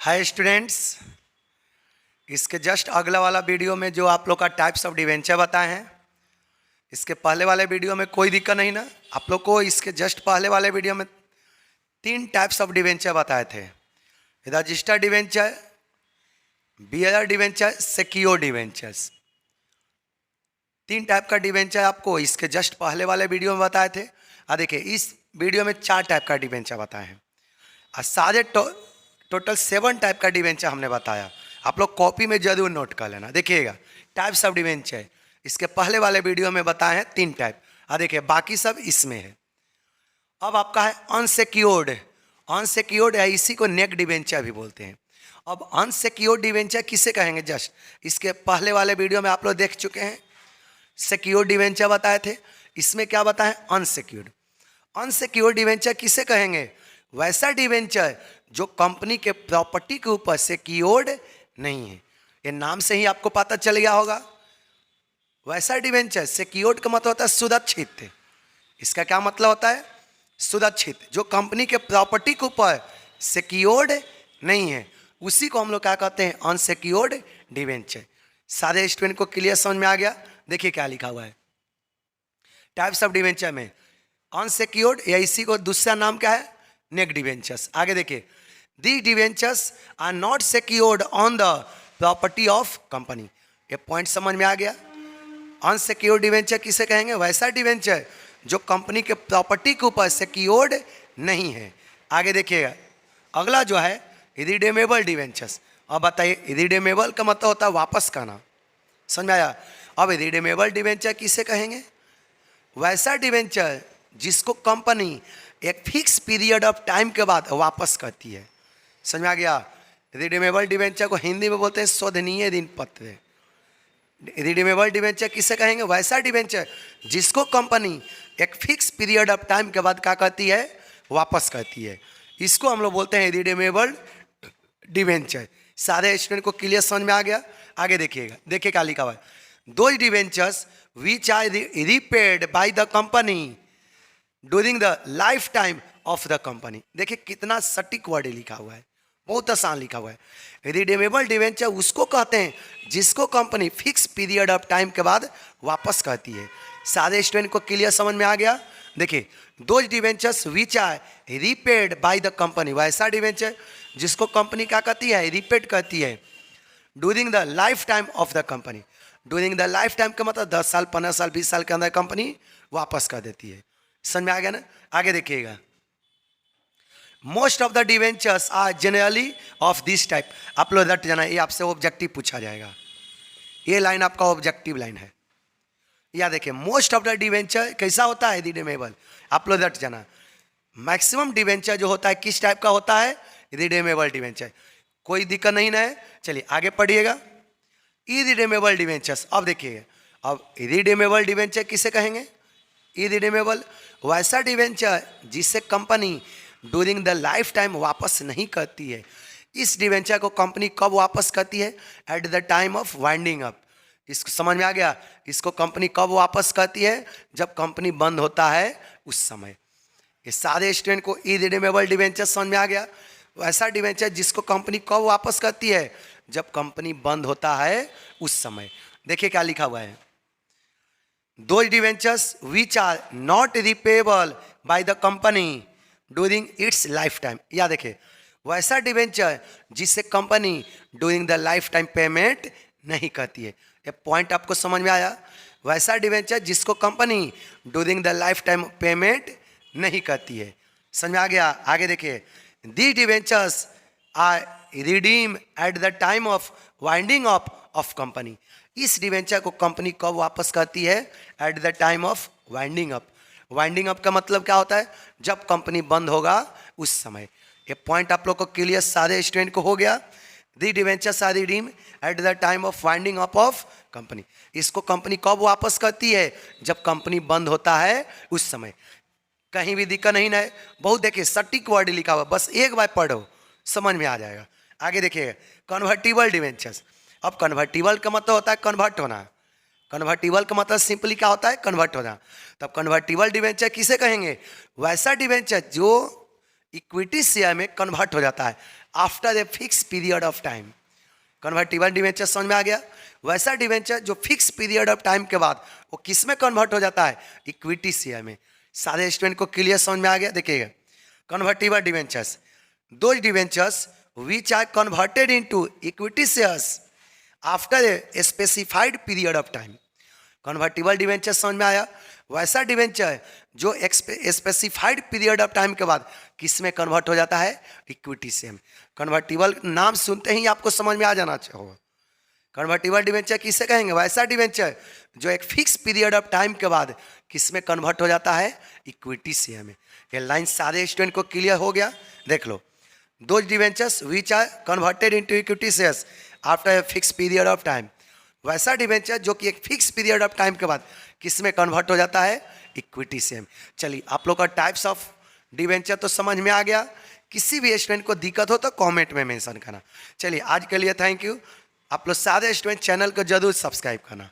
Hi students, इसके just अगला वाला वीडियो में जो आप लोग का टाइप्स ऑफ डिवेंचर बताए हैं, इसके पहले वाले वीडियो में कोई दिक्कत नहीं ना। आप लोग को इसके जस्ट पहले वाले वीडियो में 3 टाइप्स ऑफ डिवेंचर बताए थे। Registered debenture, bearer debenture, secure debentures. 3 type का डिवेंचर आपको इसके जस्ट पहले वाले वीडियो में बताए थे। देखिए इस वीडियो में 4 टाइप का डिवेंचर बताए हैं और सारे टोटल 7 टाइप का डिवेंचर हमने बताया। आप लोग कॉपी में जरूर नोट कर लेना। देखिएगा टाइप्स ऑफ डिवेंचर इसके पहले वाले वीडियो में बताए हैं 3 टाइप। देखिए बाकी सब इसमें है। अब आपका है अनसिक्योर्ड। अनसिक्योर्ड है, इसी को नेक डिवेंचर भी बोलते हैं। अब अनसिक्योर्ड डिवेंचर किसे कहेंगे? जस्ट इसके पहले वाले वीडियो में आप लोग देख चुके हैं। सिक्योर्ड डिवेंचर बताए थे, इसमें क्या बताएं? अनसिक्योर्ड। अनसिक्योर्ड डिवेंचर किसे कहेंगे? वैसा डिवेंचर जो कंपनी के प्रॉपर्टी के ऊपर सिक्योर्ड नहीं है। ये नाम से ही आपको पता चल गया होगा। वैसा डिवेंचर, सिक्योर्ड का मतलब होता है सुरक्षित। इसका क्या मतलब होता है? सुरक्षित, जो कंपनी के प्रॉपर्टी के ऊपर सिक्योर्ड नहीं है, उसी को हम लोग क्या कहते हैं? Unsecured debenture. सारे स्टूडेंट को क्लियर समझ में आ गया? देखिए क्या लिखा हुआ है टाइप्स ऑफ डिवेंचर में। अनसिक्योर्ड या इसी को दूसरा नाम क्या है? Naked debentures. आगे देखिए, the debentures are not secured on the property of company. ये पॉइंट समझ में आ गया? अनसिक्योर्ड डिवेंचर किसे कहेंगे? वैसा डिवेंचर जो कंपनी के प्रॉपर्टी के ऊपर सिक्योर्ड नहीं है। आगे देखिएगा अगला जो है रिडीमेबल डिवेंचर्स। अब बताइए, रिडीमेबल का मतलब होता है वापस करना। समझ में आया? अब रिडीमेबल डिवेंचर किसे कहेंगे? वैसा डिवेंचर जिसको कंपनी एक फिक्स पीरियड ऑफ टाइम के बाद वापस करती है। समझ में आ गया? रिडीमेबल डिवेंचर को हिंदी में बोलते हैं शोधनीय ऋण पत्र। रिडीमेबल डिवेंचर किसे कहेंगे? वैसा डिवेंचर जिसको कंपनी एक फिक्स पीरियड ऑफ टाइम के बाद क्या करती है? वापस करती है। इसको हम लोग बोलते हैं रिडीमेबल डिवेंचर। सारे स्टूडेंट को क्लियर समझ में आ गया? आगे देखिएगा, देखिए क्या लिखा हुआ है। Those debentures which are repaid by the company during the life time of the company. देखिए कितना सटीक वर्ड लिखा हुआ है, बहुत आसान लिखा हुआ है। रिडीमेबल डिवेंचर उसको कहते हैं जिसको company fix period of time के बाद वापस करती है। सारे स्टूडेंट को क्लियर समझ में आ गया? देखिए those debentures which are repaid by the company, वैसा डिवेंचर जिसको कंपनी क्या करती है? रीपेड करती है during the life time of the company. During the life time का मतलब 10 साल, 15 साल, 20 साल के अंदर कंपनी वापस कर देती है। समझ में आ गया ना? आगे देखिएगा, most of the debentures are generally of this type. आप लोग रट जाना, ये आपसे ऑब्जेक्टिव पूछा जाएगा। ये लाइन आपका ऑब्जेक्टिव लाइन है। या देखिए मोस्ट ऑफ द डिवेंचर कैसा होता है? रिडीमेबल। आप लोग रट जाना, मैक्सिमम डिवेंचर जो होता है किस टाइप का होता है? Redeemable debenture. कोई दिक्कत नहीं ना है? चलिए आगे पढ़िएगा। Irredeemable debentures. अब देखिए, अब इरिडीमेबल डिवेंचर किसे कहेंगे? इरिडीमेबल वैसा डिवेंचर जिसे company during the life time वापस नहीं करती है। इस डिवेंचर को कंपनी कब वापस करती है? At the time of winding up. इसको समझ में आ गया? इसको कंपनी कब वापस करती है? जब कंपनी बंद होता है उस समय। ये सारे स्टूडेंट को इरिडीमेबल डिवेंचर समझ में आ गया? वैसा डिवेंचर जिसको कंपनी कब वापस करती है? जब कंपनी बंद होता है उस समय। देखिए क्या लिखा हुआ है, those debentures which are not repayable by the company during its lifetime। या देखिए वैसा डिवेंचर जिससे company during the life time payment नहीं करती है। ये पॉइंट आपको समझ में आया? वैसा डिवेंचर जिसको company during the life time payment नहीं करती है। समझ में आ गया? आगे देखिए, the debentures are redeem at the time of winding up of company. इस डिवेंचर को कंपनी कब वापस करती है? At the time of winding up. Winding up का मतलब क्या होता है? जब कंपनी बंद होगा उस समय। ये पॉइंट आप लोग को क्लियर सारे स्टूडेंट को हो गया? The debentures are redeem at the time of winding up of company. इसको कंपनी कब वापस करती है? जब कंपनी बंद होता है उस समय। कहीं भी दिक्कत नहीं है? बहुत देखिए सटीक वर्ड लिखा हुआ, बस एक बार पढ़ो समझ में आ जाएगा। आगे देखिए, कन्वर्टिबल डिवेंचर्स। अब कन्वर्टिबल का मतलब होता है कन्वर्ट होना। कन्वर्टिबल का मतलब सिंपली क्या होता है? कन्वर्ट होना। तब कन्वर्टिबल डिवेंचर किसे कहेंगे? वैसा डिवेंचर जो इक्विटी शेयर में कन्वर्ट हो जाता है। After a fix period of time. Convertible debenture समझ में आ गया। वैसा डिवेंचर जो फिक्स पीरियड ऑफ टाइम के बाद वो किस में कन्वर्ट हो जाता है, इक्विटी शेयर में। सारे स्टूडेंट को क्लियर समझ में आ गया। देखिएगा convertible debentures, those debentures which are converted into equity shares after a specified period of time. Convertible debenture समझ में आया। वैसा डिवेंचर जो स्पेसिफाइड पीरियड ऑफ टाइम के बाद किस में कन्वर्ट हो जाता है, इक्विटी शेयर में। कन्वर्टिबल नाम सुनते ही आपको समझ में आ जाना चाहिए। कन्वर्टिबल डिवेंचर किसे कहेंगे, वैसा डिवेंचर जो एक फिक्स पीरियड ऑफ टाइम के बाद किस में कन्वर्ट हो जाता है, इक्विटी शेयर में। ये लाइन सारे स्टूडेंट को क्लियर हो गया। देख लो, those debentures which are converted into equity shares after a fix period of time. वैसा डिवेंचर जो कि एक फिक्स पीरियड ऑफ टाइम के बाद किस में कन्वर्ट हो जाता है, इक्विटी शेयर में। चलिए आप लोग का टाइप्स ऑफ डिवेंचर तो समझ में आ गया। किसी भी स्टूडेंट को दिक्कत हो तो कमेंट में मेंशन करना। चलिए आज के लिए थैंक यू। आप लोग सारे स्टूडेंट चैनल को जरूर सब्सक्राइब करना।